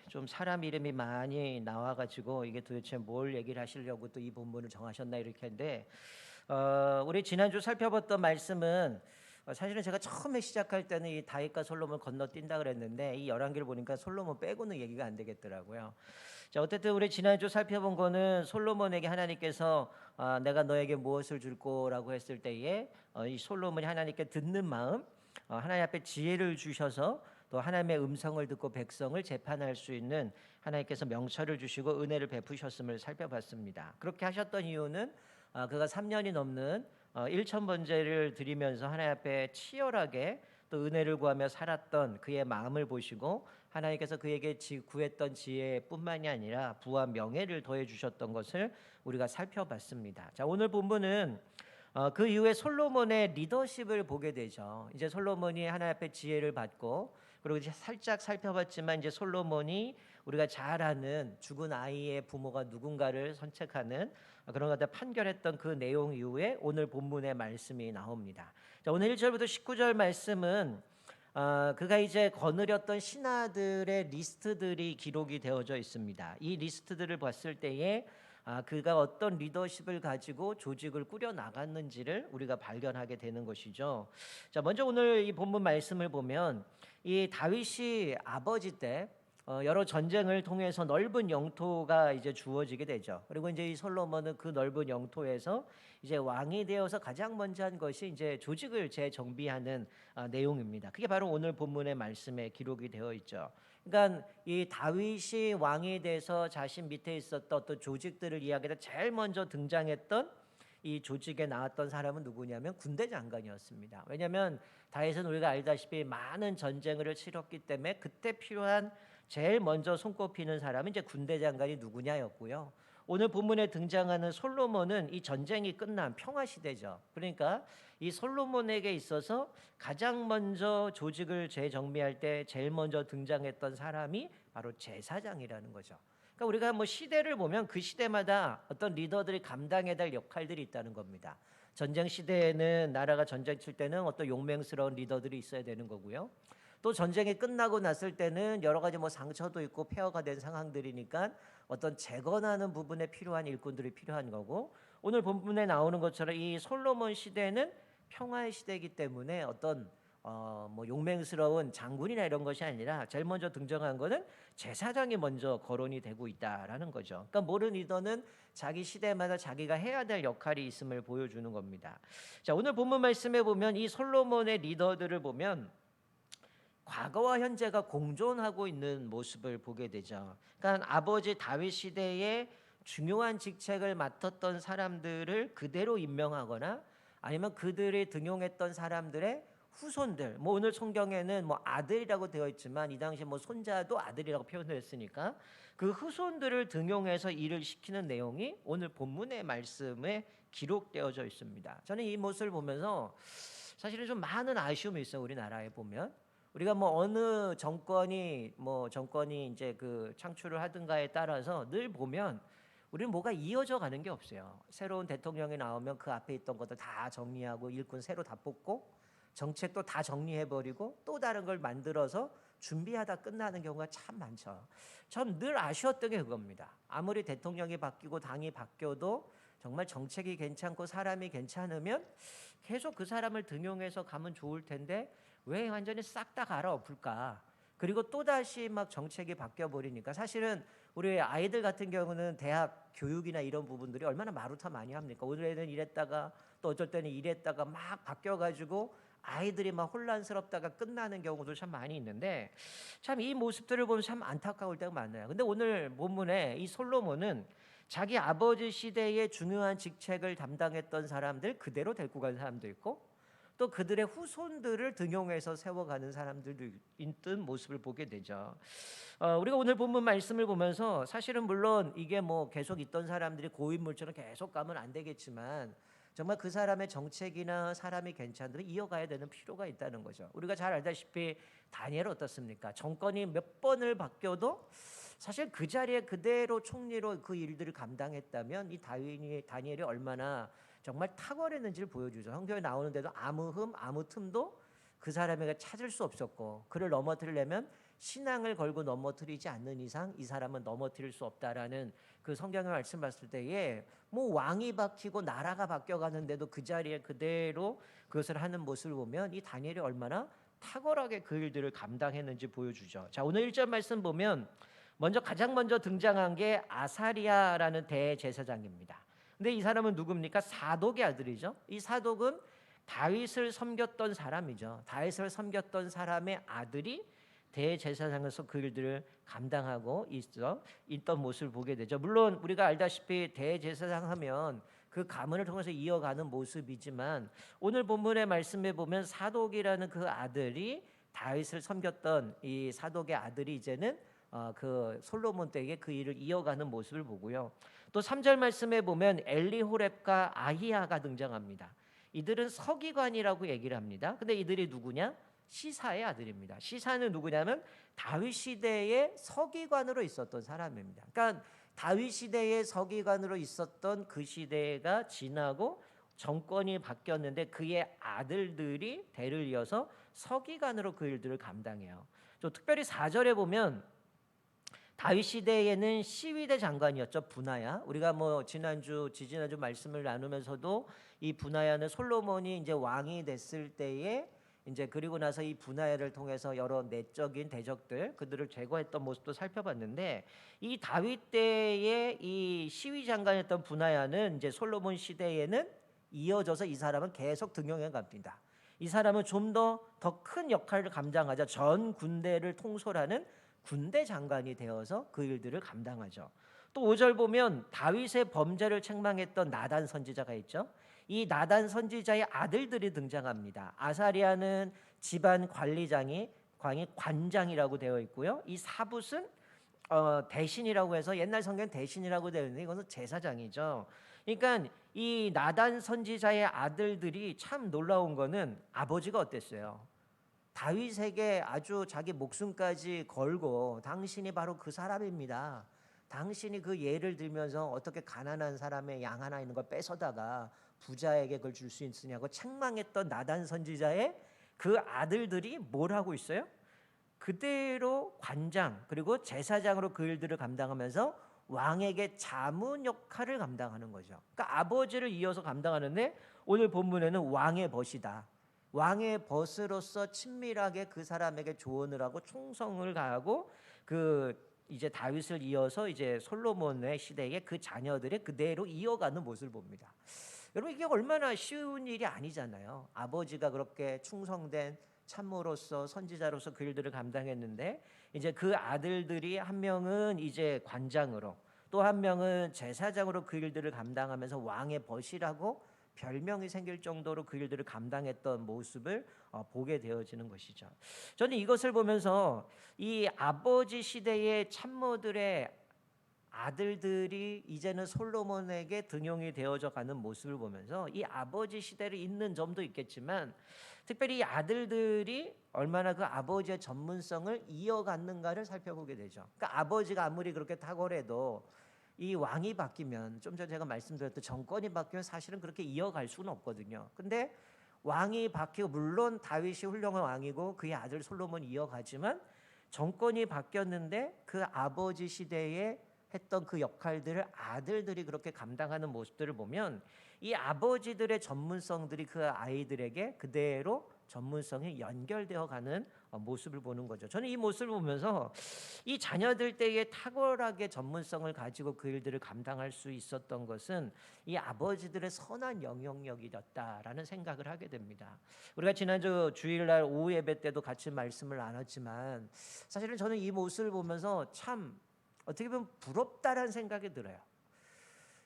좀 사람 이름이 많이 나와가지고 이게 도대체 뭘 얘기를 하시려고 또 이 본문을 정하셨나 이렇게 했는데 우리 지난주 살펴봤던 말씀은 사실은 제가 처음에 시작할 때는 이 다윗과 솔로몬 건너뛴다 그랬는데 이 열왕기를 보니까 솔로몬 빼고는 얘기가 안 되겠더라고요. 자, 어쨌든 우리 지난주 살펴본 거는 솔로몬에게 하나님께서 내가 너에게 무엇을 줄 거라고 했을 때에 이 솔로몬이 하나님께 듣는 마음, 하나님 앞에 지혜를 주셔서 또 하나님의 음성을 듣고 백성을 재판할 수 있는 하나님께서 명철을 주시고 은혜를 베푸셨음을 살펴봤습니다. 그렇게 하셨던 이유는 그가 3년이 넘는 1천 번제를 드리면서 하나님 앞에 치열하게 또 은혜를 구하며 살았던 그의 마음을 보시고 하나님께서 그에게 구했던 지혜뿐만이 아니라 부와 명예를 더해 주셨던 것을 우리가 살펴봤습니다. 자, 오늘 본문은 그 이후에 솔로몬의 리더십을 보게 되죠. 이제 솔로몬이 하나님 앞에 지혜를 받고 그리고 이제 살짝 살펴봤지만 이제 솔로몬이 우리가 잘 아는 죽은 아이의 부모가 누군가를 선택하는 그런 것들 판결했던 그 내용 이후에 오늘 본문의 말씀이 나옵니다. 자, 오늘 1절부터 19절 말씀은 그가 이제 거느렸던 신하들의 리스트들이 기록이 되어져 있습니다. 이 리스트들을 봤을 때에 그가 어떤 리더십을 가지고 조직을 꾸려 나갔는지를 우리가 발견하게 되는 것이죠. 자, 먼저 오늘 이 본문 말씀을 보면 이 다윗이 아버지 때 여러 전쟁을 통해서 넓은 영토가 이제 주어지게 되죠. 그리고 이제 이 솔로몬은 그 넓은 영토에서 이제 왕이 되어서 가장 먼저 한 것이 이제 조직을 재정비하는 내용입니다. 그게 바로 오늘 본문의 말씀에 기록이 되어 있죠. 그러니까 이 다윗이 왕이 돼서 자신 밑에 있었던 어떤 조직들을 이야기해서 제일 먼저 등장했던 이 조직에 나왔던 사람은 누구냐면 군대 장관이었습니다. 왜냐하면 다윗은 우리가 알다시피 많은 전쟁을 치렀기 때문에 그때 필요한 제일 먼저 손꼽히는 사람은 이제 군대 장관이 누구냐였고요. 오늘 본문에 등장하는 솔로몬은 이 전쟁이 끝난 평화 시대죠. 그러니까 이 솔로몬에게 있어서 가장 먼저 조직을 재정비할 때 제일 먼저 등장했던 사람이 바로 제사장이라는 거죠. 그러니까 우리가 뭐 시대를 보면 그 시대마다 어떤 리더들이 감당해야 될 역할들이 있다는 겁니다. 전쟁 시대에는 나라가 전쟁 칠 때는 어떤 용맹스러운 리더들이 있어야 되는 거고요. 또 전쟁이 끝나고 났을 때는 여러 가지 뭐 상처도 있고 폐허가 된 상황들이니까 어떤 재건하는 부분에 필요한 일꾼들이 필요한 거고, 오늘 본문에 나오는 것처럼 이 솔로몬 시대는 평화의 시대이기 때문에 어떤 뭐 용맹스러운 장군이나 이런 것이 아니라 제일 먼저 등장한 거는 제사장이 먼저 거론이 되고 있다라는 거죠. 그러니까 모든 리더는 자기 시대마다 자기가 해야 될 역할이 있음을 보여주는 겁니다. 자, 오늘 본문 말씀에 보면 이 솔로몬의 리더들을 보면 과거와 현재가 공존하고 있는 모습을 보게 되죠. 그러니까 아버지 다윗 시대에 중요한 직책을 맡았던 사람들을 그대로 임명하거나 아니면 그들이 등용했던 사람들의 후손들, 뭐 오늘 성경에는 뭐 아들이라고 되어 있지만 이 당시 뭐 손자도 아들이라고 표현했으니까 그 후손들을 등용해서 일을 시키는 내용이 오늘 본문의 말씀에 기록되어져 있습니다. 저는 이 모습을 보면서 사실은 좀 많은 아쉬움이 있어요. 우리나라에 보면 우리가 뭐 어느 정권이 이제 그 창출을 하든가에 따라서 늘 보면 우리는 뭐가 이어져 가는 게 없어요. 새로운 대통령이 나오면 그 앞에 있던 것들 다 정리하고 일꾼 새로 다 뽑고 정책도 다 정리해버리고 또 다른 걸 만들어서 준비하다 끝나는 경우가 참 많죠. 전 늘 아쉬웠던 게 그겁니다. 아무리 대통령이 바뀌고 당이 바뀌어도 정말 정책이 괜찮고 사람이 괜찮으면 계속 그 사람을 등용해서 가면 좋을 텐데 왜 완전히 싹 다 갈아엎을까? 그리고 또다시 막 정책이 바뀌어 버리니까 사실은 우리 아이들 같은 경우는 대학 교육이나 이런 부분들이 얼마나 마루타 많이 합니까? 오늘 애는 이랬다가 또 어쩔 때는 이랬다가 막 바뀌어 가지고 아이들이 막 혼란스럽다가 끝나는 경우도 참 많이 있는데 참 이 모습들을 보면 참 안타까울 때가 많아요. 근데 오늘 본문에 이 솔로몬은 자기 아버지 시대의 중요한 직책을 담당했던 사람들 그대로 데리고 간 사람도 있고 또 그들의 후손들을 등용해서 세워가는 사람들도 있던 모습을 보게 되죠. 우리가 오늘 본문 말씀을 보면서 사실은 물론 이게 뭐 계속 있던 사람들이 고인물처럼 계속 가면 안 되겠지만 정말 그 사람의 정책이나 사람이 괜찮으면 이어가야 되는 필요가 있다는 거죠. 우리가 잘 알다시피 다니엘 어떻습니까? 정권이 몇 번을 바뀌어도 사실 그 자리에 그대로 총리로 그 일들을 감당했다면 이 다니엘이 얼마나 정말 탁월했는지를 보여주죠. 성경에 나오는데도 아무 흠, 아무 틈도 그 사람에게 찾을 수 없었고 그를 넘어뜨리려면 신앙을 걸고 넘어뜨리지 않는 이상 이 사람은 넘어뜨릴 수 없다라는 그 성경의 말씀 봤을 때에 뭐 왕이 바뀌고 나라가 바뀌어가는데도 그 자리에 그대로 그것을 하는 모습을 보면 이 다니엘이 얼마나 탁월하게 그 일들을 감당했는지 보여주죠. 자, 오늘 1절 말씀 보면 가장 먼저 등장한 게 아사리아라는 대제사장입니다. 근데 이 사람은 누굽니까? 사독의 아들이죠. 이 사독은 다윗을 섬겼던 사람이죠. 다윗을 섬겼던 사람의 아들이 대제사장에서 그 일들을 감당하고 있던 모습을 보게 되죠. 물론 우리가 알다시피 대제사장 하면 그 가문을 통해서 이어가는 모습이지만 오늘 본문의 말씀에 보면 사독이라는 그 아들이 다윗을 섬겼던 이 사독의 아들이 이제는 그 솔로몬 때에 그 일을 이어가는 모습을 보고요. 또 3절 말씀에 보면 엘리호렙과 아히야가 등장합니다. 이들은 서기관이라고 얘기를 합니다. 근데 이들이 누구냐? 시사의 아들입니다. 시사는 누구냐면 다윗 시대의 서기관으로 있었던 사람입니다. 그러니까 다윗 시대의 서기관으로 있었던 그 시대가 지나고 정권이 바뀌었는데 그의 아들들이 대를 이어서 서기관으로 그 일들을 감당해요. 또 특별히 4절에 보면 다윗 시대에는 시위대 장관이었죠. 분하야. 우리가 지지난주 말씀을 나누면서도 이 분하야는 솔로몬이 이제 왕이 됐을 때에 이제 그리고 나서 이 분하야를 통해서 여러 내적인 대적들 그들을 제거했던 모습도 살펴봤는데 이 다윗 때의 이 시위 장관이었던 분하야는 이제 솔로몬 시대에는 이어져서 이 사람은 계속 등용해 갑니다. 이 사람은 좀 더 큰 역할을 감당하자 전 군대를 통솔하는 군대 장관이 되어서 그 일들을 감당하죠. 또 5절 보면 다윗의 범죄를 책망했던 나단 선지자가 있죠. 이 나단 선지자의 아들들이 등장합니다. 아사리아는 집안 관장이라고 되어 있고요. 이 사붓은 대신이라고 해서 옛날 성경 대신이라고 되어 있는데 이것은 제사장이죠. 그러니까 이 나단 선지자의 아들들이 참 놀라운 거는 아버지가 어땠어요? 다윗에게 아주 자기 목숨까지 걸고 당신이 바로 그 사람입니다. 당신이 그 예를 들면서 어떻게 가난한 사람의 양 하나 있는 걸 뺏어다가 부자에게 그걸 줄 수 있으냐고 책망했던 나단 선지자의 그 아들들이 뭘 하고 있어요? 그대로 관장 그리고 제사장으로 그 일들을 감당하면서 왕에게 자문 역할을 감당하는 거죠. 그러니까 아버지를 이어서 감당하는데 오늘 본문에는 왕의 벗이다. 왕의 벗으로서 친밀하게 그 사람에게 조언을 하고 충성을 가하고 그 이제 다윗을 이어서 이제 솔로몬의 시대에 그 자녀들의 그대로 이어가는 모습을 봅니다. 여러분 이게 얼마나 쉬운 일이 아니잖아요. 아버지가 그렇게 충성된 참모로서 선지자로서 그 일들을 감당했는데 이제 그 아들들이 한 명은 이제 관장으로 또 한 명은 제사장으로 그 일들을 감당하면서 왕의 벗이라고 별명이 생길 정도로 그 일들을 감당했던 모습을 보게 되어지는 것이죠. 저는 이것을 보면서 이 아버지 시대의 참모들의 아들들이 이제는 솔로몬에게 등용이 되어져 가는 모습을 보면서 이 아버지 시대를 잇는 점도 있겠지만 특별히 이 아들들이 얼마나 그 아버지의 전문성을 이어갔는가를 살펴보게 되죠. 그러니까 아버지가 아무리 그렇게 탁월해도 이 왕이 바뀌면 좀 전에 제가 말씀드렸던 정권이 바뀌면 사실은 그렇게 이어갈 수는 없거든요. 근데 왕이 바뀌고 물론 다윗이 훌륭한 왕이고 그의 아들 솔로몬이 이어가지만 정권이 바뀌었는데 그 아버지 시대에 했던 그 역할들을 아들들이 그렇게 감당하는 모습들을 보면 이 아버지들의 전문성들이 그 아이들에게 그대로 전문성이 연결되어 가는 모습을 보는 거죠. 저는 이 모습을 보면서 이 자녀들 때에 탁월하게 전문성을 가지고 그 일들을 감당할 수 있었던 것은 이 아버지들의 선한 영향력이었다라는 생각을 하게 됩니다. 우리가 지난주 주일날 오후 예배 때도 같이 말씀을 나눴지만 사실은 저는 이 모습을 보면서 참 어떻게 보면 부럽다라는 생각이 들어요.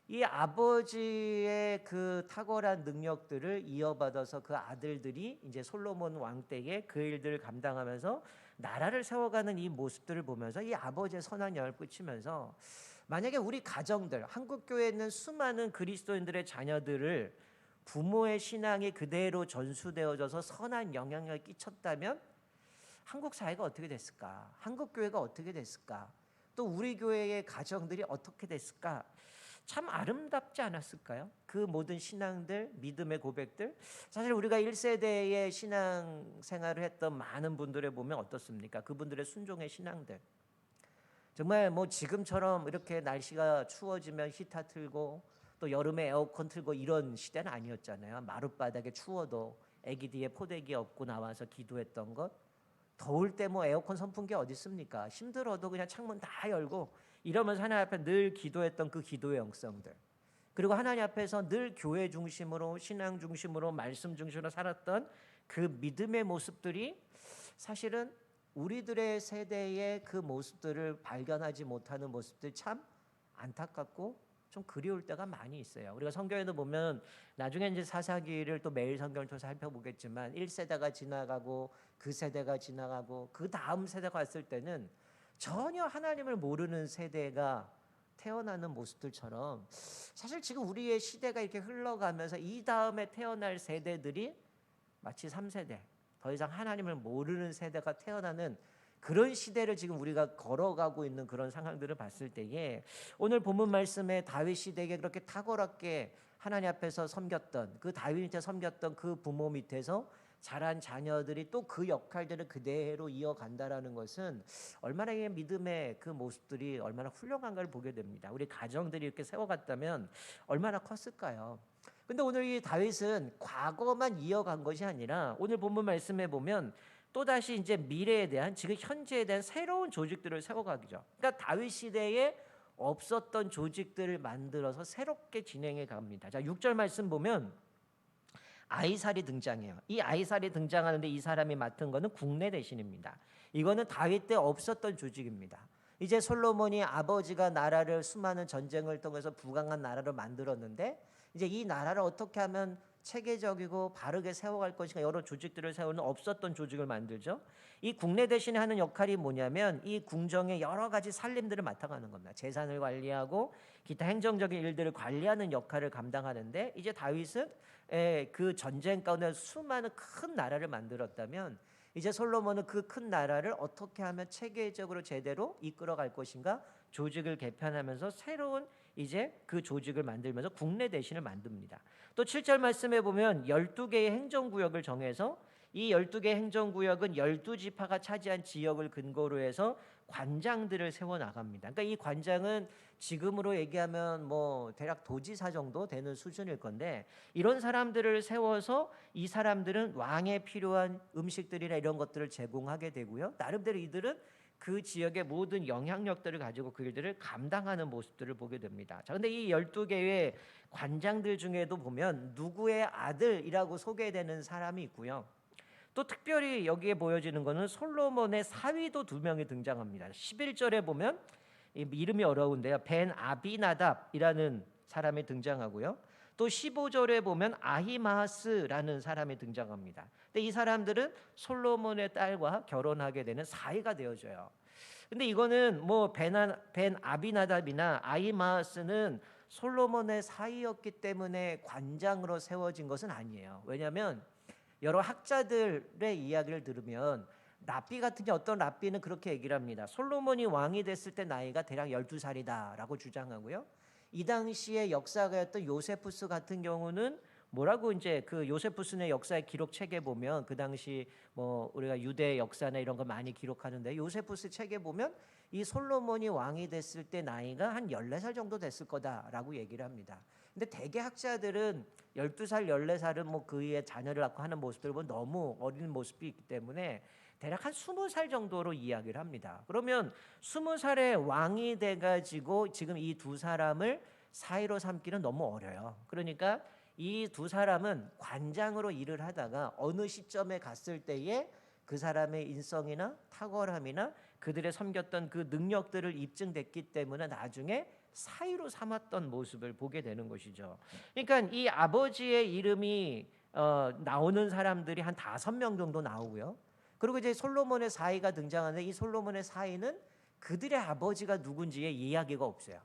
이 아버지의 그 탁월한 능력들을 이어받아서 그 아들들이 이제 솔로몬 왕 때에 그 일들을 감당하면서 나라를 세워가는 이 모습들을 보면서 이 아버지의 선한 영을 끼치면서 만약에 우리 가정들 한국 교회에 있는 수많은 그리스도인들의 자녀들을 부모의 신앙이 그대로 전수되어져서 선한 영향력을 끼쳤다면 한국 사회가 어떻게 됐을까? 한국 교회가 어떻게 됐을까? 또 우리 교회의 가정들이 어떻게 됐을까? 참 아름답지 않았을까요? 그 모든 신앙들, 믿음의 고백들. 사실 우리가 1세대의 신앙 생활을 했던 많은 분들을 보면 어떻습니까? 그분들의 순종의 신앙들. 정말 뭐 지금처럼 이렇게 날씨가 추워지면 히터 틀고 또 여름에 에어컨 틀고 이런 시대는 아니었잖아요. 마룻바닥에 추워도 애기 뒤에 포대기 업고 나와서 기도했던 것. 더울 때 뭐 에어컨 선풍기 어디 있습니까? 힘들어도 그냥 창문 다 열고 이러면서 하나님 앞에 늘 기도했던 그 기도의 영성들. 그리고 하나님 앞에서 늘 교회 중심으로 신앙 중심으로 말씀 중심으로 살았던 그 믿음의 모습들이 사실은 우리들의 세대의 그 모습들을 발견하지 못하는 모습들 참 안타깝고 좀 그리울 때가 많이 있어요. 우리가 성경에도 보면 나중에 이제 사사기를 또 매일 성경을 통해서 살펴보겠지만 1세대가 지나가고 그 세대가 지나가고 그 다음 세대가 왔을 때는 전혀 하나님을 모르는 세대가 태어나는 모습들처럼 사실 지금 우리의 시대가 이렇게 흘러가면서 이 다음에 태어날 세대들이 마치 3세대 더 이상 하나님을 모르는 세대가 태어나는 그런 시대를 지금 우리가 걸어가고 있는 그런 상황들을 봤을 때에 오늘 본문 말씀에 다윗 시대에 그렇게 탁월하게 하나님 앞에서 섬겼던 그 다윗 밑에 섬겼던 그 부모 밑에서 자란 자녀들이 또 그 역할들을 그대로 이어간다라는 것은 얼마나 이 믿음의 그 모습들이 얼마나 훌륭한가를 보게 됩니다. 우리 가정들이 이렇게 세워갔다면 얼마나 컸을까요? 근데 오늘 이 다윗은 과거만 이어간 것이 아니라 오늘 본문 말씀에 보면 또다시 이제 미래에 대한 지금 현재에 대한 새로운 조직들을 세워가기죠. 그러니까 다윗 시대에 없었던 조직들을 만들어서 새롭게 진행해 갑니다. 자, 6절 말씀 보면 아이살이 등장해요. 이 아이살이 등장하는데 이 사람이 맡은 거는 국내 대신입니다. 이거는 다윗 때 없었던 조직입니다. 이제 솔로몬이 아버지가 나라를 수많은 전쟁을 통해서 부강한 나라로 만들었는데 이제 이 나라를 어떻게 하면 체계적이고 바르게 세워갈 것인가 여러 조직들을 세우는 없었던 조직을 만들죠. 이 국내 대신에 하는 역할이 뭐냐면 이 궁정의 여러 가지 살림들을 맡아가는 겁니다. 재산을 관리하고 기타 행정적인 일들을 관리하는 역할을 감당하는데 이제 다윗은 그 전쟁 가운데 수많은 큰 나라를 만들었다면 이제 솔로몬은 그 큰 나라를 어떻게 하면 체계적으로 제대로 이끌어갈 것인가 조직을 개편하면서 새로운 이제 그 조직을 만들면서 국내 대신을 만듭니다. 또 7절 말씀에 보면 12개의 행정구역을 정해서 이 12개 행정구역은 12지파가 차지한 지역을 근거로 해서 관장들을 세워 나갑니다. 그러니까 이 관장은 지금으로 얘기하면 뭐 대략 도지사 정도 되는 수준일 건데 이런 사람들을 세워서 이 사람들은 왕에 필요한 음식들이나 이런 것들을 제공하게 되고요. 나름대로 이들은 그 지역의 모든 영향력들을 가지고 그 일들을 감당하는 모습들을 보게 됩니다. 자, 근데 이 12개의 관장들 중에도 보면 누구의 아들이라고 소개되는 사람이 있고요. 또 특별히 여기에 보여지는 것은 솔로몬의 사위도 2명이 등장합니다. 11절에 보면 이름이 어려운데요. 벤 아비나답이라는 사람이 등장하고요. 또 15절에 보면 아히마스라는 사람이 등장합니다. 근데 이 사람들은 솔로몬의 딸과 결혼하게 되는 사이가 되어져요. 근데 이거는 뭐 벤 아비나답이나 아히마스는 솔로몬의 사이였기 때문에 관장으로 세워진 것은 아니에요. 왜냐하면 여러 학자들의 이야기를 들으면 랍비 같은 게 어떤 랍비는 그렇게 얘기를 합니다. 솔로몬이 왕이 됐을 때 나이가 대략 12살이다라고 주장하고요. 이 당시의 역사가였던 요세푸스 같은 경우는 뭐라고 이제 그 요세푸스의 역사의 기록 책에 보면 그 당시 뭐 우리가 유대 역사나 이런 거 많이 기록하는데 요세푸스 책에 보면 이 솔로몬이 왕이 됐을 때 나이가 한 14살 정도 됐을 거다라고 얘기를 합니다. 근데 대개 학자들은 12살, 14살은 뭐 그의 자녀를 낳고 하는 모습들을 보면 너무 어린 모습이 있기 때문에 대략 한 20살 정도로 이야기를 합니다. 그러면 20살에 왕이 돼가지고 지금 이 두 사람을 사이로 삼기는 너무 어려요. 그러니까 이 두 사람은 관장으로 일을 하다가 어느 시점에 갔을 때에 그 사람의 인성이나 탁월함이나 그들의 섬겼던 그 능력들을 입증됐기 때문에 나중에 사위로 삼았던 모습을 보게 되는 것이죠. 그러니까 이 아버지의 이름이 나오는 사람들이 한 5명 정도 나오고요. 그리고 이제 솔로몬의 사위가 등장하는데 이 솔로몬의 사위는 그들의 아버지가 누군지의 이야기가 없어요.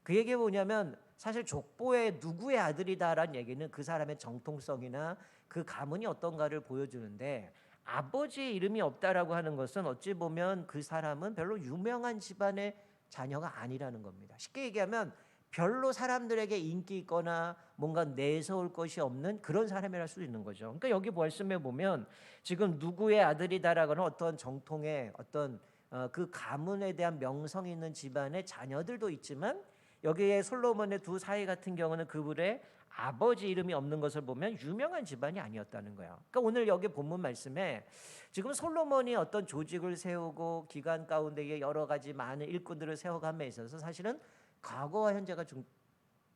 그 얘기가 뭐냐면 사실 족보의 누구의 아들이다라는 얘기는 그 사람의 정통성이나 그 가문이 어떤가를 보여주는데 아버지의 이름이 없다라고 하는 것은 어찌 보면 그 사람은 별로 유명한 집안의 자녀가 아니라는 겁니다. 쉽게 얘기하면 별로 사람들에게 인기 있거나 뭔가 내세울 것이 없는 그런 사람이랄 수도 있는 거죠. 그러니까 여기 말씀에 보면 지금 누구의 아들이다라거나 어떤 정통의 어떤 그 가문에 대한 명성이 있는 집안의 자녀들도 있지만 여기에 솔로몬의 두 사이 같은 경우는 그분의 아버지 이름이 없는 것을 보면 유명한 집안이 아니었다는 거예요. 그러니까 오늘 여기 본문 말씀에 지금 솔로몬이 어떤 조직을 세우고 기간 가운데에 여러 가지 많은 일꾼들을 세워감에 있어서 사실은 과거와 현재가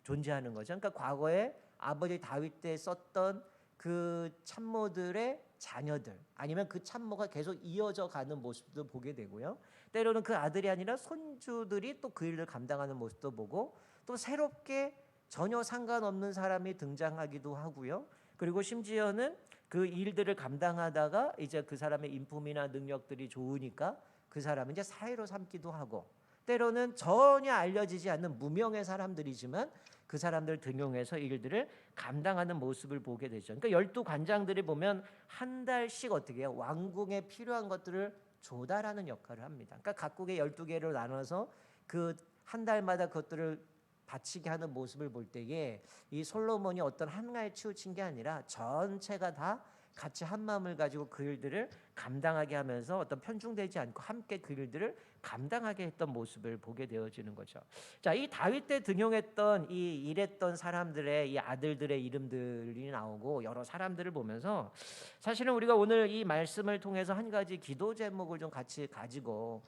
존재하는 거죠. 그러니까 과거에 아버지 다윗 때 썼던 그 참모들의 자녀들 아니면 그 참모가 계속 이어져 가는 모습도 보게 되고요. 때로는 그 아들이 아니라 손주들이 또 그 일을 감당하는 모습도 보고 또 새롭게 전혀 상관없는 사람이 등장하기도 하고요. 그리고 심지어는 그 일들을 감당하다가 이제 그 사람의 인품이나 능력들이 좋으니까 그 사람을 이제 사회로 삼기도 하고 때로는 전혀 알려지지 않는 무명의 사람들이지만 그 사람들 등용해서 일들을 감당하는 모습을 보게 되죠. 그러니까 12관장들이 보면 한 달씩 어떻게 해요? 왕궁에 필요한 것들을 조달하는 역할을 합니다. 그러니까 각국의 12개로 나눠서 그 한 달마다 그것들을 바치게 하는 모습을 볼 때에 이 솔로몬이 어떤 한가에 치우친 게 아니라 전체가 다 같이 한 마음을 가지고 그 일들을 감당하게 하면서 어떤 편중되지 않고 함께 그 일들을 감당하게 했던 모습을 보게 되어지는 거죠. 자, 이 다윗 때 등용했던 이 일했던 사람들의 이 아들들의 이름들이 나오고 여러 사람들을 보면서 사실은 우리가 오늘 이 말씀을 통해서 한 가지 기도 제목을 좀 같이 가지고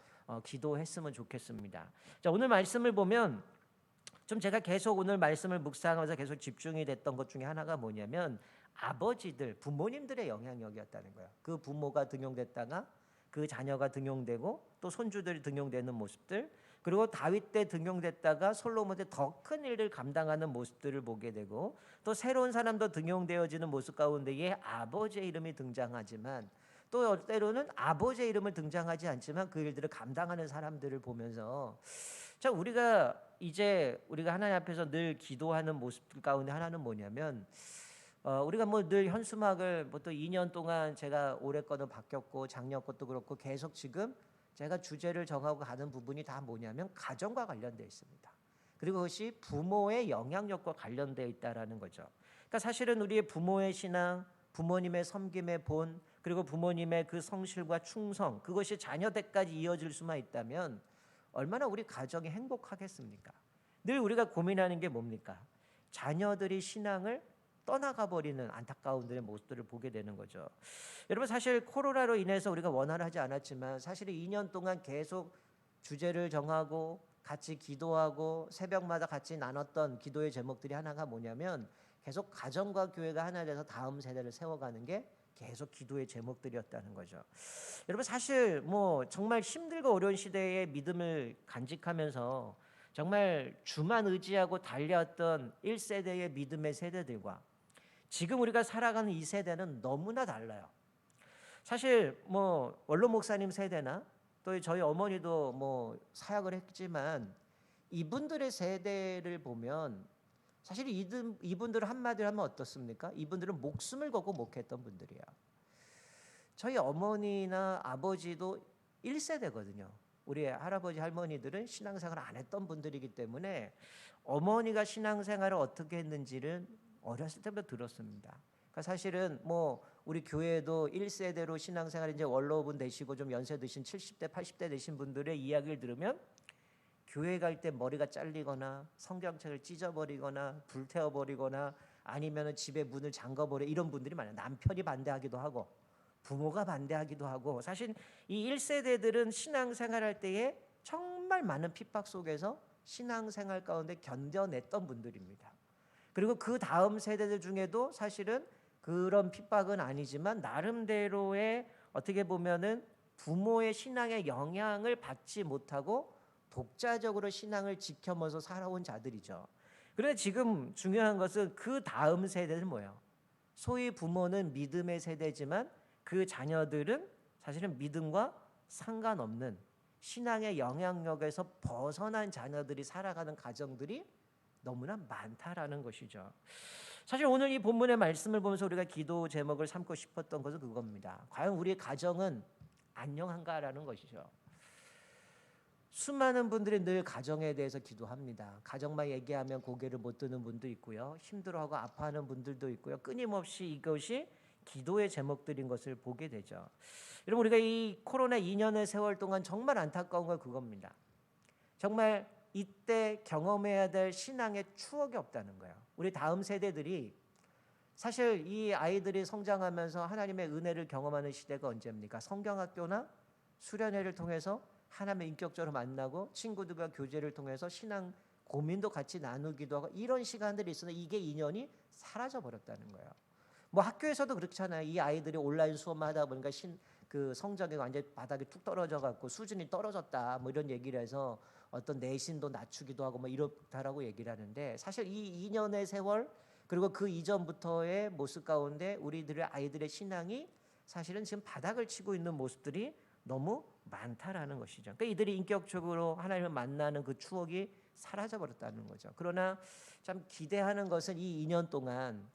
기도했으면 좋겠습니다. 자, 오늘 말씀을 보면 좀 제가 계속 오늘 말씀을 묵상하면서 계속 집중이 됐던 것 중에 하나가 뭐냐면 아버지들, 부모님들의 영향력이었다는 거예요. 그 부모가 등용됐다가 그 자녀가 등용되고 또 손주들이 등용되는 모습들, 그리고 다윗 때 등용됐다가 솔로몬 때 더 큰 일을 감당하는 모습들을 보게 되고 또 새로운 사람도 등용되어지는 모습 가운데에 아버지의 이름이 등장하지만 또 때로는 아버지의 이름을 등장하지 않지만 그 일들을 감당하는 사람들을 보면서 자, 우리가 하나님 앞에서 늘 기도하는 모습들 가운데 하나는 뭐냐면 우리가 뭐 늘 현수막을 뭐 또 2년 동안 제가 올해 거도 바뀌었고 작년 것도 그렇고 계속 지금 제가 주제를 정하고 가는 부분이 다 뭐냐면 가정과 관련되어 있습니다. 그리고 그것이 부모의 영향력과 관련되어 있다라는 거죠. 그러니까 사실은 우리의 부모의 신앙, 부모님의 섬김의 본, 그리고 부모님의 그 성실과 충성, 그것이 자녀 때까지 이어질 수만 있다면 얼마나 우리 가정이 행복하겠습니까? 늘 우리가 고민하는 게 뭡니까? 자녀들이 신앙을 떠나가 버리는 안타까운 들의 모습들을 보게 되는 거죠. 여러분 사실 코로나로 인해서 우리가 원활 하지 않았지만 사실 2년 동안 계속 주제를 정하고 같이 기도하고 새벽마다 같이 나눴던 기도의 제목들이 하나가 뭐냐면 계속 가정과 교회가 하나 돼서 다음 세대를 세워가는 게 계속 기도의 제목들이었다는 거죠. 여러분 사실 뭐 정말 힘들고 어려운 시대에 믿음을 간직하면서 정말 주만 의지하고 달려왔던 1세대의 믿음의 세대들과 지금 우리가 살아가는 이 세대는 너무나 달라요. 사실 뭐 원로 목사님 세대나 또 저희 어머니도 뭐 사역을 했지만 이분들의 세대를 보면 사실 이분들은 한마디로 하면 어떻습니까? 이분들은 목숨을 걸고 목회했던 분들이야. 저희 어머니나 아버지도 1세대거든요. 우리 할아버지 할머니들은 신앙생활을 안 했던 분들이기 때문에 어머니가 신앙생활을 어떻게 했는지는 어렸을 때부터 들었습니다. 그러니까 사실은 뭐 우리 교회도 1세대로 신앙생활 이제 원로분 되시고 좀 연세 드신 70대 80대 되신 분들의 이야기를 들으면 교회 갈 때 머리가 잘리거나 성경책을 찢어버리거나 불태워버리거나 아니면 집에 문을 잠가버려 이런 분들이 많아요. 남편이 반대하기도 하고 부모가 반대하기도 하고 사실 이 1세대들은 신앙생활할 때에 정말 많은 핍박 속에서 신앙생활 가운데 견뎌냈던 분들입니다. 그리고 그 다음 세대들 중에도 사실은 그런 핍박은 아니지만 나름대로의 어떻게 보면은 부모의 신앙의 영향을 받지 못하고 독자적으로 신앙을 지켜면서 살아온 자들이죠. 그런데 지금 중요한 것은 그 다음 세대는 뭐예요? 소위 부모는 믿음의 세대지만 그 자녀들은 사실은 믿음과 상관없는 신앙의 영향력에서 벗어난 자녀들이 살아가는 가정들이 너무나 많다라는 것이죠. 사실 오늘 이 본문의 말씀을 보면서 우리가 기도 제목을 삼고 싶었던 것은 그겁니다. 과연 우리의 가정은 안녕한가라는 것이죠. 수많은 분들이 늘 가정에 대해서 기도합니다. 가정만 얘기하면 고개를 못 드는 분도 있고요. 힘들어하고 아파하는 분들도 있고요. 끊임없이 이것이 기도의 제목들인 것을 보게 되죠. 여러분, 우리가 이 코로나 2년의 세월 동안 정말 안타까운 건 그겁니다. 정말 이때 경험해야 될 신앙의 추억이 없다는 거예요. 우리 다음 세대들이 사실 이 아이들이 성장하면서 하나님의 은혜를 경험하는 시대가 언제입니까? 성경학교나 수련회를 통해서 하나님을 인격적으로 만나고 친구들과 교제를 통해서 신앙 고민도 같이 나누기도 하고 이런 시간들이 있었는데 이게 2년이 사라져 버렸다는 거예요. 뭐 학교에서도 그렇잖아요. 이 아이들이 온라인 수업만 하다 보니까 그 성적이 완전히 바닥에 뚝 떨어져 갖고 수준이 떨어졌다 뭐 이런 얘기를 해서 어떤 내신도 낮추기도 하고 뭐 이렇다라고 얘기를 하는데, 사실 이 2년의 세월 그리고 그 이전부터의 모습 가운데 우리들의 아이들의 신앙이 사실은 지금 바닥을 치고 있는 모습들이 너무 많다라는 것이죠. 그러니까 이들이 인격적으로 하나님을 만나는 그 추억이 사라져 버렸다는 거죠. 그러나 참 기대하는 것은 이 2년 동안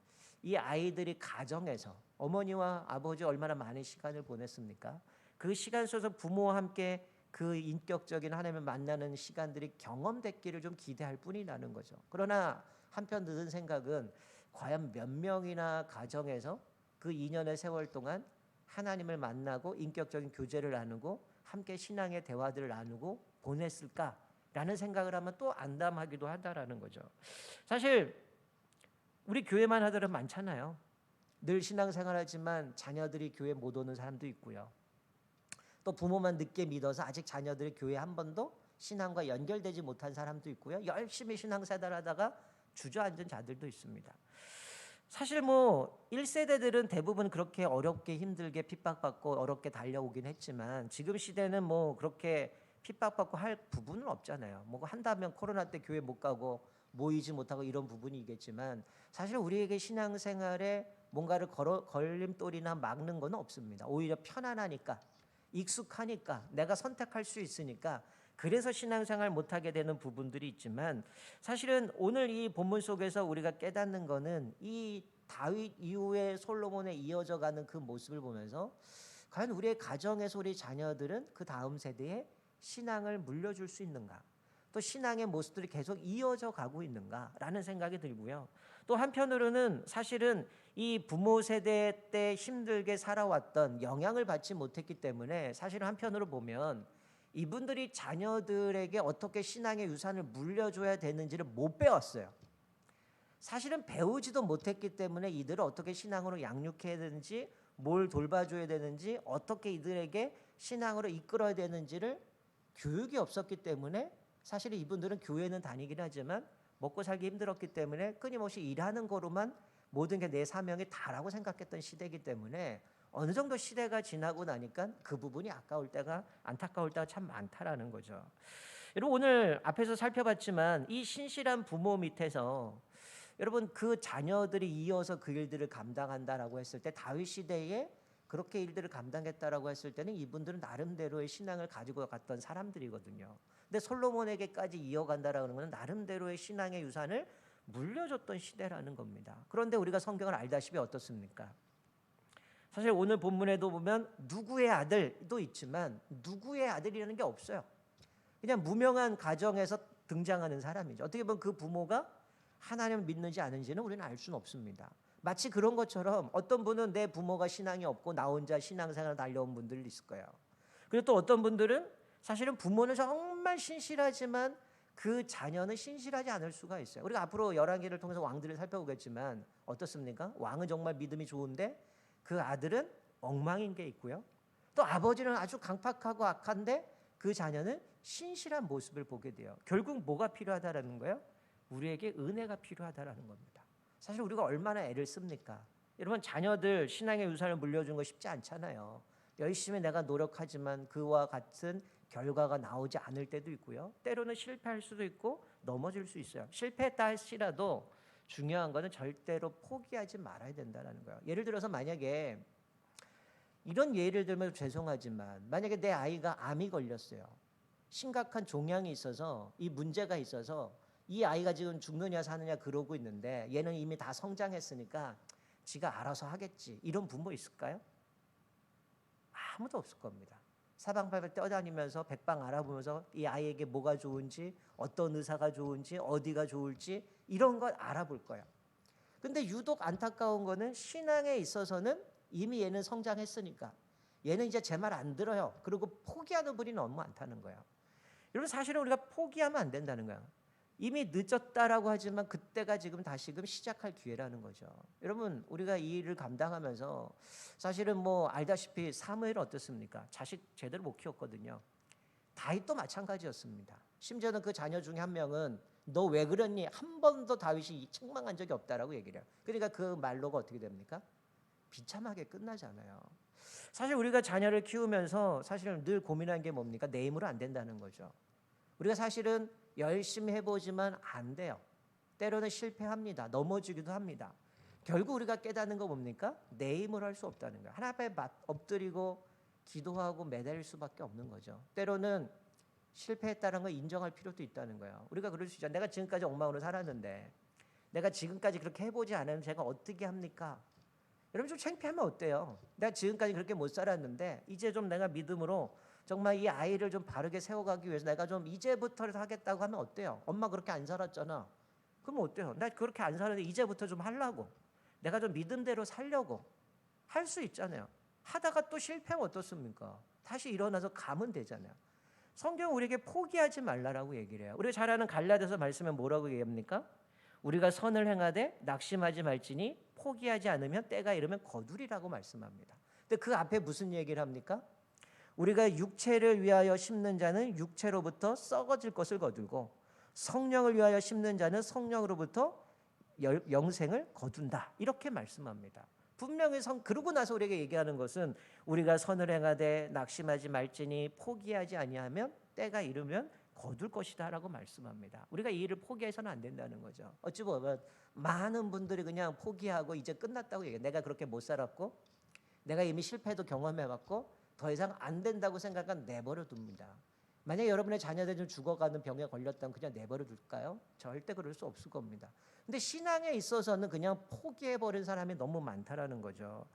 이 아이들이 가정에서 어머니와 아버지 얼마나 많은 시간을 보냈습니까? 그 시간 속에서 부모와 함께 그 인격적인 하나님을 만나는 시간들이 경험됐기를 좀 기대할 뿐이라는 거죠. 그러나 한편 드는 생각은 과연 몇 명이나 가정에서 그 2년의 세월 동안 하나님을 만나고 인격적인 교제를 나누고 함께 신앙의 대화들을 나누고 보냈을까라는 생각을 하면 또 안담하기도 하다라는 거죠. 사실 우리 교회만 하더라도 많잖아요. 늘 신앙생활하지만 자녀들이 교회 못 오는 사람도 있고요. 또 부모만 늦게 믿어서 아직 자녀들이 교회 한 번도 신앙과 연결되지 못한 사람도 있고요. 열심히 신앙생활하다가 주저앉은 자들도 있습니다. 사실 뭐 1세대들은 대부분 그렇게 어렵게 힘들게 핍박받고 어렵게 달려오긴 했지만 지금 시대는 뭐 그렇게 핍박받고 할 부분은 없잖아요. 뭐 한다면 코로나 때 교회 못 가고 모이지 못하고 이런 부분이 있겠지만 사실 우리에게 신앙생활에 뭔가를 걸림돌이나 막는 건 없습니다. 오히려 편안하니까, 익숙하니까, 내가 선택할 수 있으니까 그래서 신앙생활 못하게 되는 부분들이 있지만, 사실은 오늘 이 본문 속에서 우리가 깨닫는 거는 이 다윗 이후에 솔로몬에 이어져 가는 그 모습을 보면서 과연 우리의 가정에서 우리 자녀들은 그 다음 세대에 신앙을 물려줄 수 있는가, 또 신앙의 모습들이 계속 이어져 가고 있는가라는 생각이 들고요. 또 한편으로는 사실은 이 부모 세대 때 힘들게 살아왔던 영향을 받지 못했기 때문에 사실은 한편으로 보면 이분들이 자녀들에게 어떻게 신앙의 유산을 물려줘야 되는지를 못 배웠어요. 사실은 배우지도 못했기 때문에 이들을 어떻게 신앙으로 양육해야 되는지, 뭘 돌봐줘야 되는지, 어떻게 이들에게 신앙으로 이끌어야 되는지를 교육이 없었기 때문에 사실 이분들은 교회는 다니긴 하지만 먹고 살기 힘들었기 때문에 끊임없이 일하는 거로만 모든 게 내 사명이 다라고 생각했던 시대이기 때문에 어느 정도 시대가 지나고 나니까 그 부분이 안타까울 때가 참 많다라는 거죠. 여러분, 오늘 앞에서 살펴봤지만 이 신실한 부모 밑에서 여러분 그 자녀들이 이어서 그 일들을 감당한다라고 했을 때, 다윗 시대에 그렇게 일들을 감당했다라고 했을 때는 이분들은 나름대로의 신앙을 가지고 갔던 사람들이거든요. 근데 솔로몬에게까지 이어간다라는 것은 나름대로의 신앙의 유산을 물려줬던 시대라는 겁니다. 그런데 우리가 성경을 알다시피 어떻습니까? 사실 오늘 본문에도 보면 누구의 아들도 있지만 누구의 아들이라는 게 없어요. 그냥 무명한 가정에서 등장하는 사람이죠. 어떻게 보면 그 부모가 하나님을 믿는지 아는지는 우리는 알 수는 없습니다. 마치 그런 것처럼 어떤 분은 내 부모가 신앙이 없고 나 혼자 신앙생활 달려온 분들이 있을 거예요. 그리고 또 어떤 분들은 사실은 부모는 정말 신실하지만 그 자녀는 신실하지 않을 수가 있어요. 우리가 앞으로 열왕기를 통해서 왕들을 살펴보겠지만 어떻습니까? 왕은 정말 믿음이 좋은데 그 아들은 엉망인 게 있고요. 또 아버지는 아주 강팍하고 악한데 그 자녀는 신실한 모습을 보게 돼요. 결국 뭐가 필요하다라는 거예요? 우리에게 은혜가 필요하다라는 겁니다. 사실 우리가 얼마나 애를 씁니까? 여러분, 자녀들 신앙의 유산을 물려주는 거 쉽지 않잖아요. 열심히 내가 노력하지만 그와 같은 결과가 나오지 않을 때도 있고요. 때로는 실패할 수도 있고 넘어질 수 있어요. 실패했다 할지라도 중요한 거는 절대로 포기하지 말아야 된다는 거예요. 예를 들어서 만약에 이런 예를 들면 죄송하지만 만약에 내 아이가 암이 걸렸어요. 심각한 종양이 있어서 이 문제가 있어서 이 아이가 지금 죽느냐 사느냐 그러고 있는데 얘는 이미 다 성장했으니까 지가 알아서 하겠지. 이런 부모 있을까요? 아무도 없을 겁니다. 사방팔방 떠다니면서 백방 알아보면서 이 아이에게 뭐가 좋은지, 어떤 의사가 좋은지, 어디가 좋을지 이런 걸 알아볼 거예요. 근데 유독 안타까운 거는 신앙에 있어서는 이미 얘는 성장했으니까 얘는 이제 제 말 안 들어요. 그리고 포기하는 분이 너무 많다는 거예요. 여러분, 사실은 우리가 포기하면 안 된다는 거예요. 이미 늦었다라고 하지만 그때가 지금 다시금 시작할 기회라는 거죠. 여러분, 우리가 이 일을 감당하면서 사실은 뭐 알다시피 사무엘 어떻습니까? 자식 제대로 못 키웠거든요. 다윗도 마찬가지였습니다. 심지어는 그 자녀 중에 한 명은 너 왜 그랬니? 한 번도 다윗이 책망한 적이 없다라고 얘기를 해요. 그러니까 그 말로가 어떻게 됩니까? 비참하게 끝나잖아요. 사실 우리가 자녀를 키우면서 사실 늘 고민한 게 뭡니까? 내 힘으로 안 된다는 거죠. 우리가 사실은 열심히 해보지만 안 돼요. 때로는 실패합니다. 넘어지기도 합니다. 결국 우리가 깨닫는 거 뭡니까? 내 힘으로 할 수 없다는 거예요. 하나님 앞에 엎드리고 기도하고 매달릴 수밖에 없는 거죠. 때로는 실패했다는 걸 인정할 필요도 있다는 거예요. 우리가 그럴 수 있죠. 내가 지금까지 엉망으로 살았는데 내가 지금까지 그렇게 해보지 않으면 제가 어떻게 합니까? 여러분, 좀 창피하면 어때요? 내가 지금까지 그렇게 못 살았는데 이제 좀 내가 믿음으로 정말 이 아이를 좀 바르게 세워가기 위해서 내가 좀 이제부터라도 하겠다고 하면 어때요? 엄마 그렇게 안 살았잖아. 그럼 어때요? 나 그렇게 안 살았는데 이제부터 좀 하려고, 내가 좀 믿음대로 살려고 할 수 있잖아요. 하다가 또 실패하면 어떻습니까? 다시 일어나서 가면 되잖아요. 성경은 우리에게 포기하지 말라라고 얘기를 해요. 우리가 잘 아는 갈라디아서 말씀에 뭐라고 얘기합니까? 우리가 선을 행하되 낙심하지 말지니 포기하지 않으면 때가 이르면 거두리라고 말씀합니다. 근데 그 앞에 무슨 얘기를 합니까? 우리가 육체를 위하여 심는 자는 육체로부터 썩어질 것을 거두고 성령을 위하여 심는 자는 성령으로부터 영생을 거둔다. 이렇게 말씀합니다. 분명히 그러고 나서 우리에게 얘기하는 것은 우리가 선을 행하되 낙심하지 말지니 포기하지 아니하면 때가 이르면 거둘 것이다라고 말씀합니다. 우리가 이 일을 포기해서는 안 된다는 거죠. 어찌 보면 많은 분들이 그냥 포기하고 이제 끝났다고 얘기해요. 내가 그렇게 못 살았고 내가 이미 실패도 경험해봤고 더 이상 안 된다고 생각하면 내버려 둡니다. 만약에 여러분의 자녀들이 좀 죽어가는 병에 걸렸다면 그냥 내버려 둘까요? 절대 그럴 수 없을 겁니다. 근데 신앙에 있어서는 그냥 포기해버린 사람이 너무 많다라는 거죠.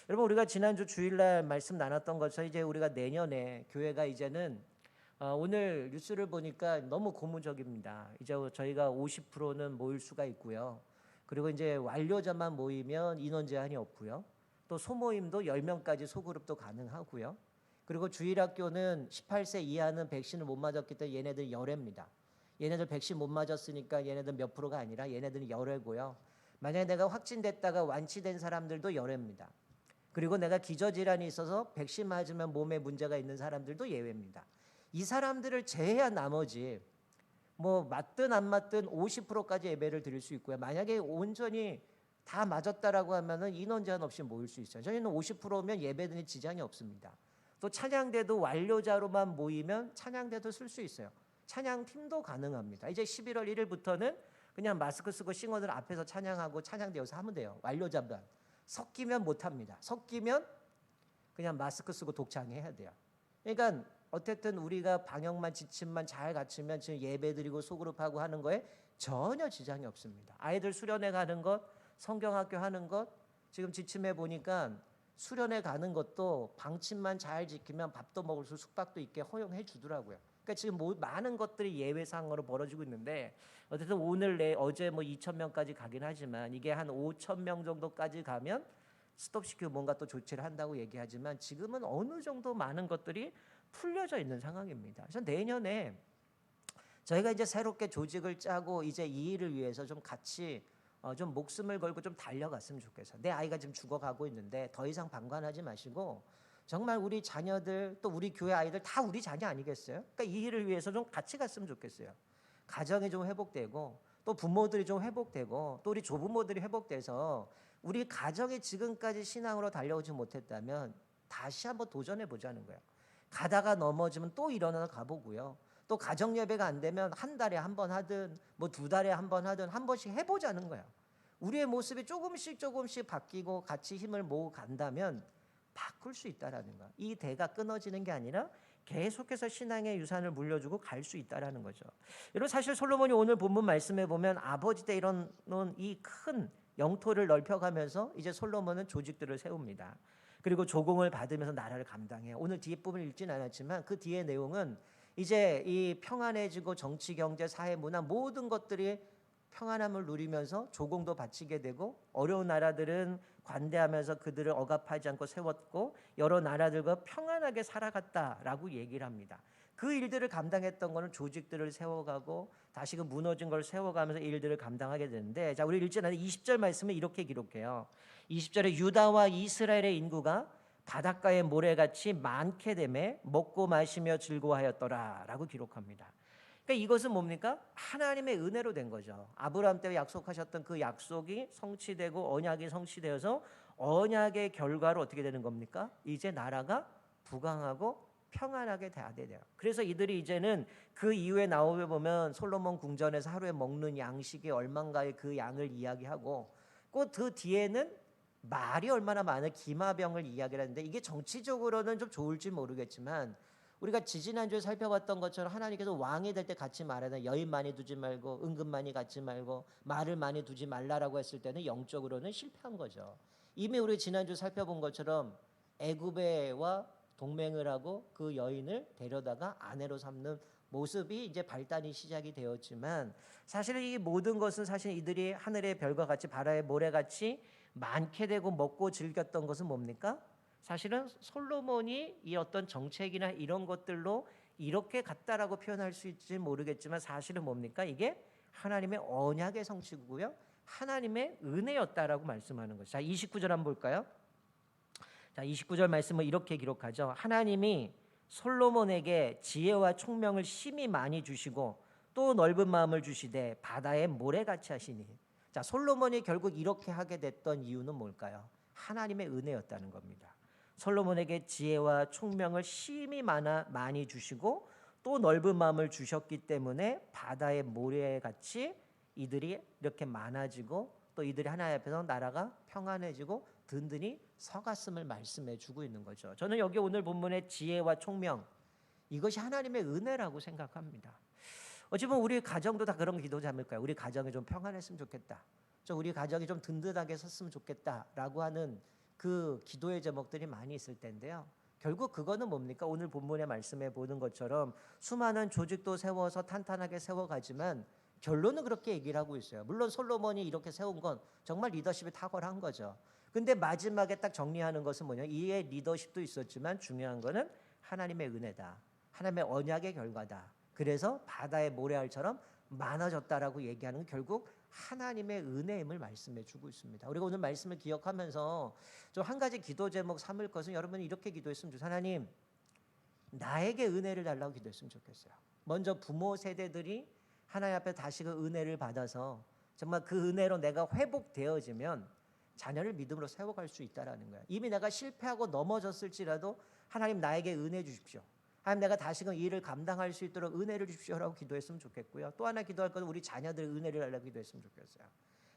여러분, 우리가 지난주 주일날 말씀 나눴던 것처럼 이제 우리가 내년에 교회가 이제는 오늘 뉴스를 보니까 너무 고무적입니다. 이제 저희가 50%는 모일 수가 있고요. 그리고 이제 완료자만 모이면 인원 제한이 없고요. 또 소모임도 10명까지 소그룹도 가능하고요. 그리고 주일학교는 18세 이하는 백신을 못 맞았기 때문에 얘네들 열애입니다. 얘네들 백신 못 맞았으니까 얘네들 몇 프로가 아니라 얘네들은 열애고요. 만약에 내가 확진됐다가 완치된 사람들도 열애입니다. 그리고 내가 기저질환이 있어서 백신 맞으면 몸에 문제가 있는 사람들도 예외입니다. 이 사람들을 제외한 나머지 뭐 맞든 안 맞든 50%까지 예배를 드릴 수 있고요. 만약에 온전히 다 맞았다라고 하면은 인원 제한 없이 모일 수 있어요. 저희는 50%면 예배드리는 지장이 없습니다. 또 찬양대도 완료자로만 모이면 찬양대도 쓸 수 있어요. 찬양팀도 가능합니다. 이제 11월 1일부터는 그냥 마스크 쓰고 싱어들 앞에서 찬양하고 찬양대 여기서 하면 돼요. 완료자만. 섞이면 못합니다. 섞이면 그냥 마스크 쓰고 독창해야 돼요. 그러니까 어쨌든 우리가 방역만 지침만 잘 갖추면 지금 예배드리고 소그룹하고 하는 거에 전혀 지장이 없습니다. 아이들 수련회 가는 것, 성경학교 하는 것, 지금 지침해 보니까 수련회 가는 것도 방침만 잘 지키면 밥도 먹을 수 숙박도 있게 허용해 주더라고요. 그러니까 지금 많은 것들이 예외상으로 벌어지고 있는데 어쨌든 오늘 어제 뭐 2,000명까지 가긴 하지만 이게 한 5,000명 정도까지 가면 스톱시키고 뭔가 또 조치를 한다고 얘기하지만 지금은 어느 정도 많은 것들이 풀려져 있는 상황입니다. 그래서 내년에 저희가 이제 새롭게 조직을 짜고 이제 이 일을 위해서 좀 같이 좀 목숨을 걸고 좀 달려갔으면 좋겠어요. 내 아이가 지금 죽어가고 있는데 더 이상 방관하지 마시고 정말 우리 자녀들 또 우리 교회 아이들 다 우리 자녀 아니겠어요? 그러니까 이 일을 위해서 좀 같이 갔으면 좋겠어요. 가정이 좀 회복되고 또 부모들이 좀 회복되고 또 우리 조부모들이 회복돼서 우리 가정이 지금까지 신앙으로 달려오지 못했다면 다시 한번 도전해 보자는 거예요. 가다가 넘어지면 또 일어나서 가보고요. 또 가정 예배가 안 되면 한 달에 한 번 하든 뭐 2달에 한 번 하든 한 번씩 해보자는 거예요. 우리의 모습이 조금씩 바뀌고 같이 힘을 모으고 간다면 바꿀 수 있다라는 거예요. 이 대가 끊어지는 게 아니라 계속해서 신앙의 유산을 물려주고 갈 수 있다라는 거죠. 여러분, 사실 솔로몬이 오늘 본문 말씀에 보면 아버지 때 이런 이 큰 영토를 넓혀가면서 이제 솔로몬은 조직들을 세웁니다. 그리고 조공을 받으면서 나라를 감당해요. 오늘 뒤에 부분을 읽지는 않았지만 그 뒤에 내용은 이제 이 평안해지고 정치, 경제, 사회, 문화 모든 것들이 평안함을 누리면서 조공도 바치게 되고 어려운 나라들은 관대하면서 그들을 억압하지 않고 세웠고 여러 나라들과 평안하게 살아갔다라고 얘기를 합니다. 그 일들을 감당했던 거는 조직들을 세워가고 다시 그 무너진 걸 세워가면서 일들을 감당하게 되는데, 자, 우리 읽지 않은 20절 말씀을 이렇게 기록해요. 20절에 유다와 이스라엘의 인구가 바닷가의 모래같이 많게 되매 먹고 마시며 즐거워하였더라라고 기록합니다. 그러니까 이것은 뭡니까? 하나님의 은혜로 된 거죠. 아브라함 때 약속하셨던 그 약속이 성취되고 언약이 성취되어서 언약의 결과로 어떻게 되는 겁니까? 이제 나라가 부강하고 평안하게 돼야 돼요. 그래서 이들이 이제는 그 이후에 나오면 보면 솔로몬 궁전에서 하루에 먹는 양식이 얼마인가의 그 양을 이야기하고 그 뒤에는 말이 얼마나 많은 기마병을 이야기를 하는데, 이게 정치적으로는 좀 좋을지 모르겠지만 우리가 지지난주에 살펴봤던 것처럼 하나님께서 왕이 될 때 갖지 말아야 여인 많이 두지 말고 은금 많이 갖지 말고 말을 많이 두지 말라라고 했을 때는 영적으로는 실패한 거죠. 이미 우리 지난주 살펴본 것처럼 애굽에와 동맹을 하고 그 여인을 데려다가 아내로 삼는 모습이 이제 발단이 시작이 되었지만, 사실은 이 모든 것은 사실 이들이 하늘의 별과 같이 바다의 모래같이 많게 되고 먹고 즐겼던 것은 뭡니까? 사실은 솔로몬이 이 어떤 정책이나 이런 것들로 이렇게 갔다라고 표현할 수 있을지 모르겠지만 사실은 뭡니까? 이게 하나님의 언약의 성취고요, 하나님의 은혜였다라고 말씀하는 거죠. 자, 29절 한번 볼까요? 자, 29절 말씀을 이렇게 기록하죠. 하나님이 솔로몬에게 지혜와 총명을 심히 많이 주시고 또 넓은 마음을 주시되 바다의 모래같이 하시니. 자, 솔로몬이 결국 이렇게 하게 됐던 이유는 뭘까요? 하나님의 은혜였다는 겁니다. 솔로몬에게 지혜와 총명을 심히 많이 주시고 또 넓은 마음을 주셨기 때문에 바다의 모래같이 이들이 이렇게 많아지고 또 이들이 하나님 앞에서 나라가 평안해지고 든든히 서갔음을 말씀해 주고 있는 거죠. 저는 여기 오늘 본문의 지혜와 총명, 이것이 하나님의 은혜라고 생각합니다. 어찌 보면 우리 가정도 다 그런 기도지 않을까요? 우리 가정이 좀 평안했으면 좋겠다, 우리 가정이 좀 든든하게 섰으면 좋겠다라고 하는 그 기도의 제목들이 많이 있을 텐데요. 결국 그거는 뭡니까? 오늘 본문의 말씀에 보는 것처럼 수많은 조직도 세워서 탄탄하게 세워가지만 결론은 그렇게 얘기를 하고 있어요. 물론 솔로몬이 이렇게 세운 건 정말 리더십이 탁월한 거죠. 근데 마지막에 딱 정리하는 것은 뭐냐? 이에 리더십도 있었지만 중요한 거는 하나님의 은혜다, 하나님의 언약의 결과다. 그래서 바다의 모래알처럼 많아졌다라고 얘기하는 건 결국 하나님의 은혜임을 말씀해 주고 있습니다. 우리가 오늘 말씀을 기억하면서 좀 한 가지 기도 제목 삼을 것은, 여러분이 이렇게 기도했으면 좋겠어요. 하나님, 나에게 은혜를 달라고 기도했으면 좋겠어요. 먼저 부모 세대들이 하나님 앞에 다시 그 은혜를 받아서 정말 그 은혜로 내가 회복되어지면 자녀를 믿음으로 세워갈 수 있다라는 거야. 이미 내가 실패하고 넘어졌을지라도 하나님 나에게 은혜 주십시오. 하나님, 내가 다시금 이 일을 감당할 수 있도록 은혜를 주십시오라고 기도했으면 좋겠고요. 또 하나 기도할 것은 우리 자녀들의 은혜를 달라고 기도했으면 좋겠어요.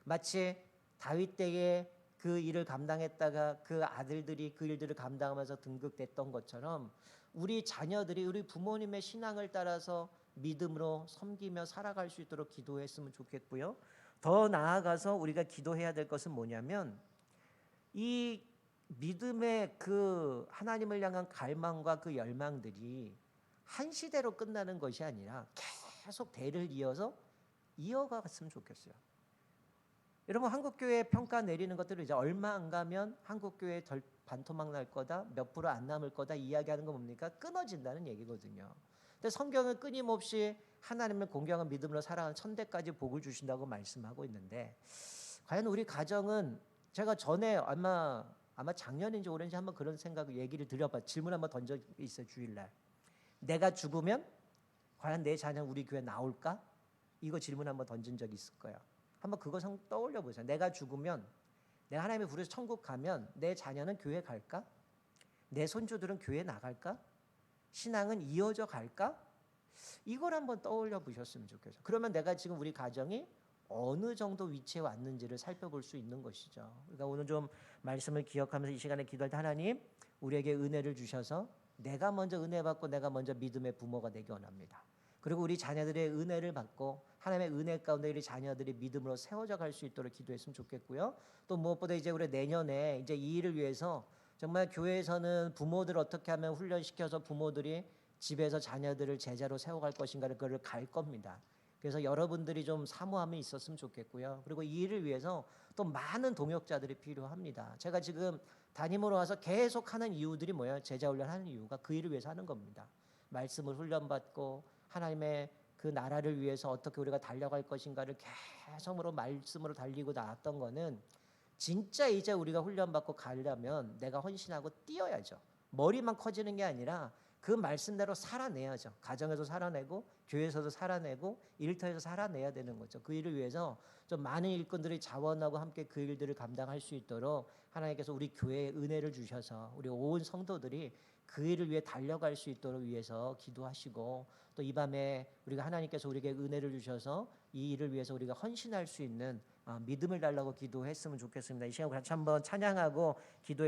마치 다윗 때에 그 일을 감당했다가 그 아들들이 그 일들을 감당하면서 등극됐던 것처럼 우리 자녀들이 우리 부모님의 신앙을 따라서 믿음으로 섬기며 살아갈 수 있도록 기도했으면 좋겠고요. 더 나아가서 우리가 기도해야 될 것은 뭐냐면, 이 믿음의 그 하나님을 향한 갈망과 그 열망들이 한 시대로 끝나는 것이 아니라 계속 대를 이어서 이어갔으면 좋겠어요. 여러분, 한국교회 평가 내리는 것들을 이제 얼마 안 가면 한국교회 반토막 날 거다, 몇 프로 안 남을 거다 이야기하는 건 뭡니까? 끊어진다는 얘기거든요. 근데 성경은 끊임없이 하나님을 공경한 믿음으로 살아가는 천대까지 복을 주신다고 말씀하고 있는데, 과연 우리 가정은, 제가 전에 아마 작년인지 올해인지 한번 그런 생각 얘기를 드려봐, 질문 한번 던져 있어요. 주일날 내가 죽으면 과연 내 자녀 우리 교회 나올까? 이거 질문 한번 던진 적이 있을 거예요. 한번 그거 떠올려 보세요. 내가 죽으면, 내가 하나님의 부르셔서 천국 가면 내 자녀는 교회 갈까? 내 손주들은 교회 나갈까? 신앙은 이어져 갈까? 이걸 한번 떠올려 보셨으면 좋겠어요. 그러면 내가 지금 우리 가정이 어느 정도 위치에 왔는지를 살펴볼 수 있는 것이죠. 그러니까 오늘 좀 말씀을 기억하면서 이 시간에 기도할 때, 하나님, 우리에게 은혜를 주셔서 내가 먼저 은혜 받고 내가 먼저 믿음의 부모가 되기 원합니다. 그리고 우리 자녀들의 은혜를 받고 하나님의 은혜 가운데 우리 자녀들이 믿음으로 세워져 갈 수 있도록 기도했으면 좋겠고요. 또 무엇보다 이제 우리 내년에 이제 이 일을 위해서 정말 교회에서는 부모들 어떻게 하면 훈련시켜서 부모들이 집에서 자녀들을 제자로 세워갈 것인가를 그걸 갈 겁니다. 그래서 여러분들이 좀 사모함이 있었으면 좋겠고요. 그리고 이 일을 위해서 또 많은 동역자들이 필요합니다. 제가 지금 담임으로 와서 계속 하는 이유들이 뭐예요? 제자 훈련하는 이유가 그 일을 위해서 하는 겁니다. 말씀을 훈련받고 하나님의 그 나라를 위해서 어떻게 우리가 달려갈 것인가를 계속으로 말씀으로 달리고 나왔던 거는 진짜 이제 우리가 훈련받고 가려면 내가 헌신하고 뛰어야죠. 머리만 커지는 게 아니라 그 말씀대로 살아내야죠. 가정에서 살아내고 교회에서도 살아내고 일터에서 살아내야 되는 거죠. 그 일을 위해서 좀 많은 일꾼들이 자원하고 함께 그 일들을 감당할 수 있도록 하나님께서 우리 교회에 은혜를 주셔서 우리 온 성도들이 그 일을 위해 달려갈 수 있도록 위해서 기도하시고 또 이 밤에 우리가 하나님께서 우리에게 은혜를 주셔서 이 일을 위해서 우리가 헌신할 수 있는 믿음을 달라고 기도했으면 좋겠습니다. 이 시간 같이 한번 찬양하고 기도해